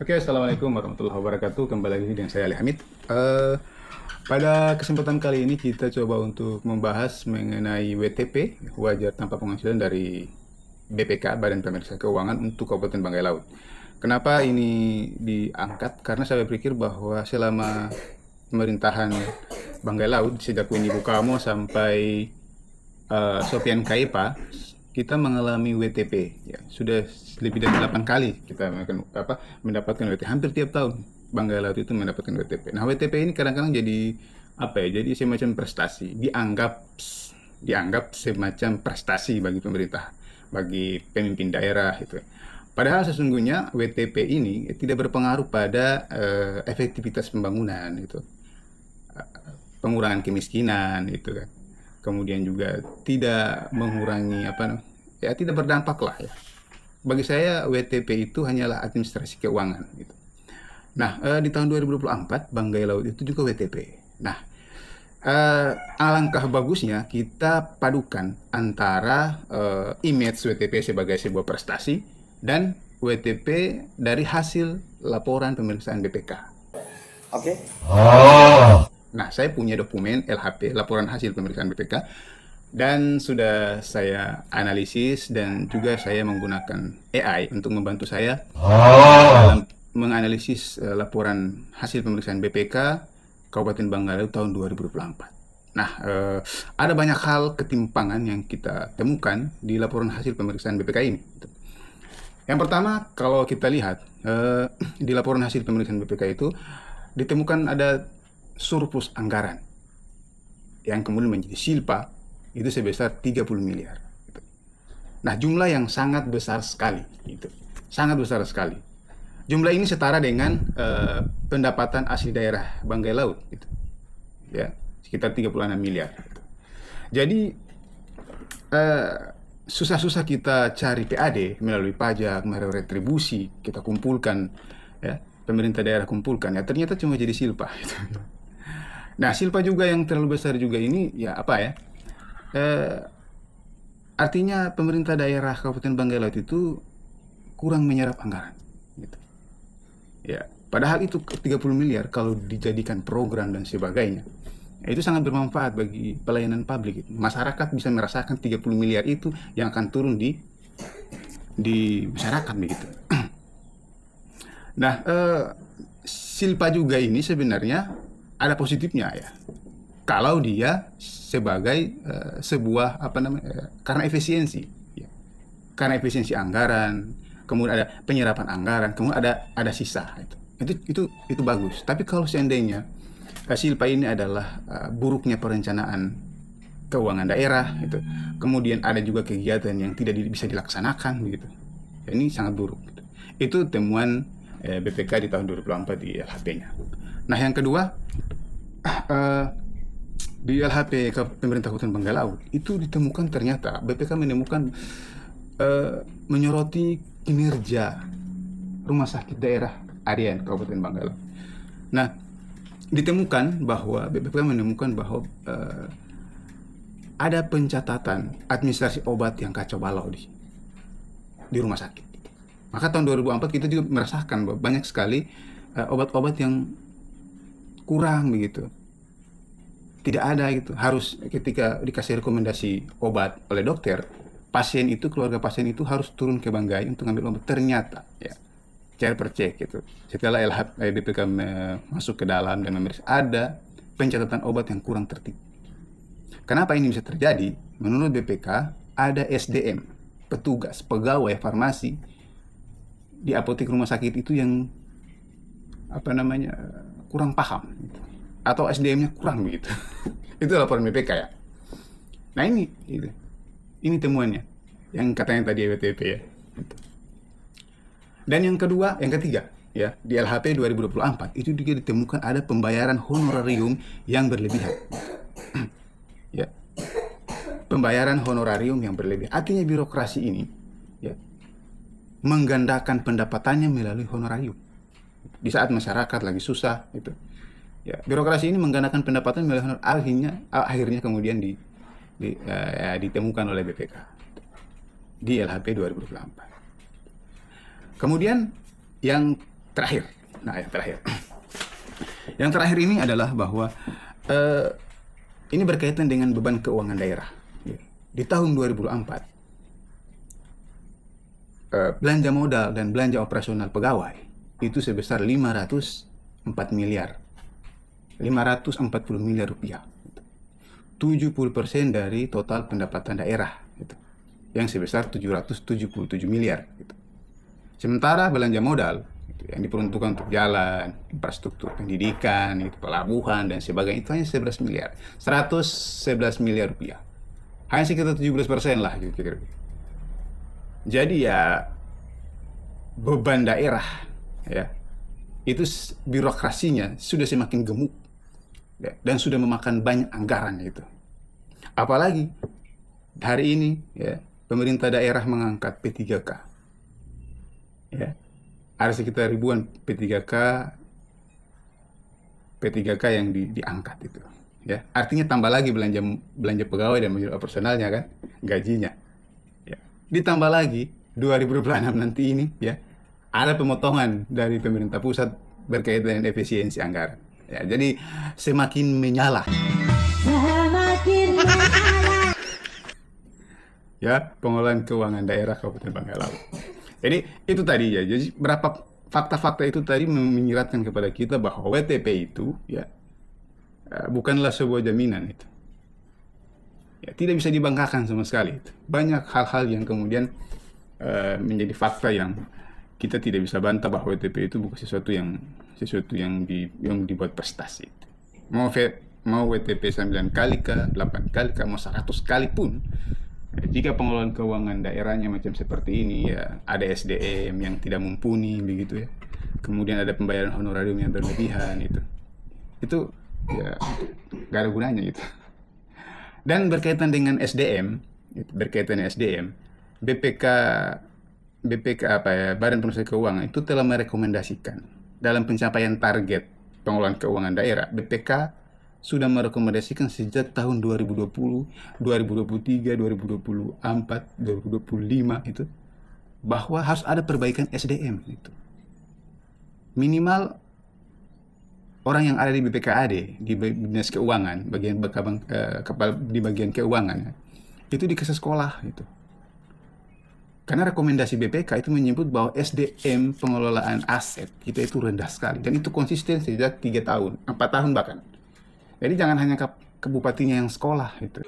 Oke, Assalamualaikum warahmatullahi wabarakatuh. Kembali lagi dengan saya Ali Hamid. Eh, Pada kesempatan kali ini kita coba untuk membahas mengenai WTP, wajar tanpa penghasilan dari BPK, Badan Pemeriksa Keuangan untuk Kabupaten Banggai Laut. Kenapa ini diangkat? Karena saya berpikir bahwa selama pemerintahan Banggai Laut, sejak Winnie Bukamo sampai Sofian Kaipa, kita mengalami WTP. Ya, sudah lebih dari 8 kali kita mendapatkan WTP. Hampir tiap tahun Banggai Laut itu mendapatkan WTP. Nah, WTP ini kadang-kadang jadi apa ya? Jadi semacam prestasi, dianggap semacam prestasi bagi pemerintah, bagi pemimpin daerah itu. Padahal sesungguhnya WTP ini tidak berpengaruh pada efektivitas pembangunan itu, pengurangan kemiskinan itu kan. Kemudian juga tidak mengurangi ya tidak berdampak lah ya. Bagi saya WTP itu hanyalah administrasi keuangan gitu. Nah, di tahun 2024 Banggai Laut itu juga WTP. Nah, alangkah bagusnya kita padukan antara image WTP sebagai sebuah prestasi dan WTP dari hasil laporan pemeriksaan BPK. Oke. Nah, saya punya dokumen LHP, laporan hasil pemeriksaan BPK, dan sudah saya analisis dan juga saya menggunakan AI untuk membantu saya dalam menganalisis laporan hasil pemeriksaan BPK Kabupaten Banggai Laut tahun 2024. Nah, ada banyak hal ketimpangan yang kita temukan di laporan hasil pemeriksaan BPK ini. Yang pertama, kalau kita lihat di laporan hasil pemeriksaan BPK itu ditemukan ada surplus anggaran yang kemudian menjadi silpa itu sebesar 30 miliar. Nah, jumlah yang sangat besar sekali itu. Sangat besar sekali. Jumlah ini setara dengan pendapatan asli daerah Banggai Laut gitu. Ya, sekitar 36 miliar gitu. Jadi susah-susah kita cari PAD melalui pajak, melalui retribusi, kita kumpulkan ya, pemerintah daerah kumpulkan ya, ternyata cuma jadi silpa gitu. Nah, silpa juga yang terlalu besar juga ini ya apa ya? Artinya pemerintah daerah Kabupaten Banggai Laut itu kurang menyerap anggaran. Gitu. Ya, padahal itu 30 miliar kalau dijadikan program dan sebagainya, itu sangat bermanfaat bagi pelayanan publik. Masyarakat bisa merasakan 30 miliar itu yang akan turun di masyarakat begitu. Nah, silpa juga ini sebenarnya ada positifnya ya. Kalau dia sebagai sebuah karena efisiensi, ya. Karena efisiensi anggaran, kemudian ada penyerapan anggaran, kemudian ada sisa itu bagus. Tapi kalau seandainya silpa ini adalah buruknya perencanaan keuangan daerah, itu, kemudian ada juga kegiatan yang tidak bisa dilaksanakan, begitu. Ini sangat buruk. Gitu. Itu temuan BPK di tahun 2024 di LHP-nya. Nah, yang kedua, di LHP pemerintah Kabupaten Banggai Laut itu ditemukan ternyata BPK menemukan menyoroti kinerja rumah sakit daerah Arian Kabupaten Banggai Laut. Nah, ditemukan bahwa BPK menemukan bahwa ada pencatatan administrasi obat yang kacau balau di rumah sakit. Maka tahun 2004 kita juga merasakan bahwa banyak sekali obat-obat yang kurang begitu. Tidak ada gitu. Harus ketika dikasih rekomendasi obat oleh dokter, keluarga pasien itu harus turun ke Banggai untuk ambil obat. Ternyata ya, cara percek gitu. Setelah BPK masuk ke dalam dan memeriksa, ada pencatatan obat yang kurang tertib. Kenapa ini bisa terjadi? Menurut BPK ada SDM, petugas, pegawai farmasi di apotek rumah sakit itu yang kurang paham atau SDM-nya kurang begitu. Itu laporan BPK ya. Nah, ini temuannya yang katanya tadi WTP ya. Dan yang ketiga ya, di LHP 2024 itu juga ditemukan ada pembayaran honorarium yang berlebihan. Ya. Pembayaran honorarium yang berlebihan. Artinya birokrasi ini ya menggandakan pendapatannya melalui honorarium. Di saat masyarakat lagi susah itu. Ya, birokrasi ini menggandakan pendapatan melalui honorarium, akhirnya kemudian ditemukan oleh BPK di LHP 2024. Kemudian yang terakhir. Nah, yang terakhir. Yang terakhir ini adalah bahwa ini berkaitan dengan beban keuangan daerah. Di tahun 2004, belanja modal dan belanja operasional pegawai itu sebesar 504 miliar. 540 miliar rupiah. 70% dari total pendapatan daerah gitu, yang sebesar 777 miliar gitu. Sementara belanja modal gitu, yang diperuntukkan untuk jalan, infrastruktur pendidikan, itu pelabuhan dan sebagainya, itu hanya 11 miliar. 111 miliar rupiah. Hanya sekitar 17% lah gitu kira-kira. Jadi ya beban daerah ya itu birokrasinya sudah semakin gemuk ya, dan sudah memakan banyak anggaran itu. Apalagi hari ini ya pemerintah daerah mengangkat P3K. Ya. Ada sekitar ribuan P3K yang diangkat itu. Ya, artinya tambah lagi belanja pegawai dan belanja operasionalnya kan, gajinya. Ya. Ditambah lagi 2026 nanti ini ya ada pemotongan dari pemerintah pusat berkaitan dengan efisiensi anggaran. Ya, jadi semakin menyala. Ya, pengelolaan keuangan daerah Kabupaten Bangka Laut. Jadi itu tadi ya. Jadi berapa fakta-fakta itu tadi menyiratkan kepada kita bahwa WTP itu ya bukanlah sebuah jaminan itu. Ya, tidak bisa dibanggakan sama sekali itu. Banyak hal-hal yang kemudian menjadi fakta yang kita tidak bisa bantah bahwa WTP itu bukan sesuatu yang dibuat prestasi. Mau WTP 9 kali kah, 8 kali kah, mau 100 kali pun, jika pengelolaan keuangan daerahnya macam seperti ini ya, ada SDM yang tidak mumpuni begitu ya, kemudian ada pembayaran honorarium yang berlebihan itu ya gak ada gunanya gitu. Dan berkaitan dengan SDM, BPK apa ya, Badan Pemeriksa Keuangan itu telah merekomendasikan dalam pencapaian target pengelolaan keuangan daerah. BPK sudah merekomendasikan sejak tahun 2020, 2023, 2024, 2025 itu bahwa harus ada perbaikan SDM itu. Minimal orang yang ada di BPKAD, di Dinas Keuangan, di bagian keuangan ya, itu dikasih sekolah itu. Karena rekomendasi BPK itu menyebut bahwa SDM pengelolaan aset kita itu rendah sekali dan itu konsisten sejak 3 tahun, 4 tahun bahkan. Jadi jangan hanya ke bupatinya yang sekolah itu.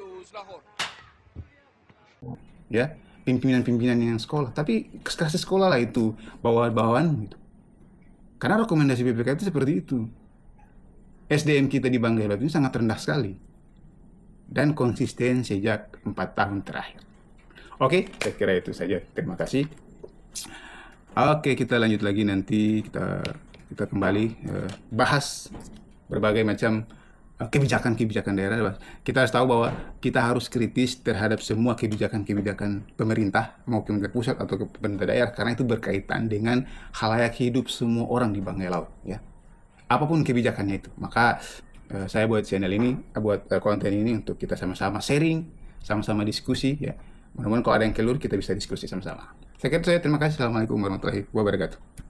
Ya, pimpinan-pimpinan yang sekolah, tapi kasih sekolah lah itu bawahan-bawahan gitu. Karena rekomendasi BPK itu seperti itu. SDM kita di Bangka Laut ini sangat rendah sekali dan konsisten sejak 4 tahun terakhir. Oke, saya kira itu saja. Terima kasih. Oke, kita lanjut lagi nanti kita kembali bahas berbagai macam kebijakan-kebijakan daerah. Kita harus tahu bahwa kita harus kritis terhadap semua kebijakan-kebijakan pemerintah maupun pemerintah pusat atau pemerintah daerah karena itu berkaitan dengan halayak hidup semua orang di Bangka Laut ya. Apapun kebijakannya itu. Maka saya buat channel ini, buat konten ini untuk kita sama-sama sharing, sama-sama diskusi ya. Mudah-mudahan kalau ada yang keluar kita bisa diskusi sama-sama. Saya terima kasih. Assalamualaikum warahmatullahi wabarakatuh.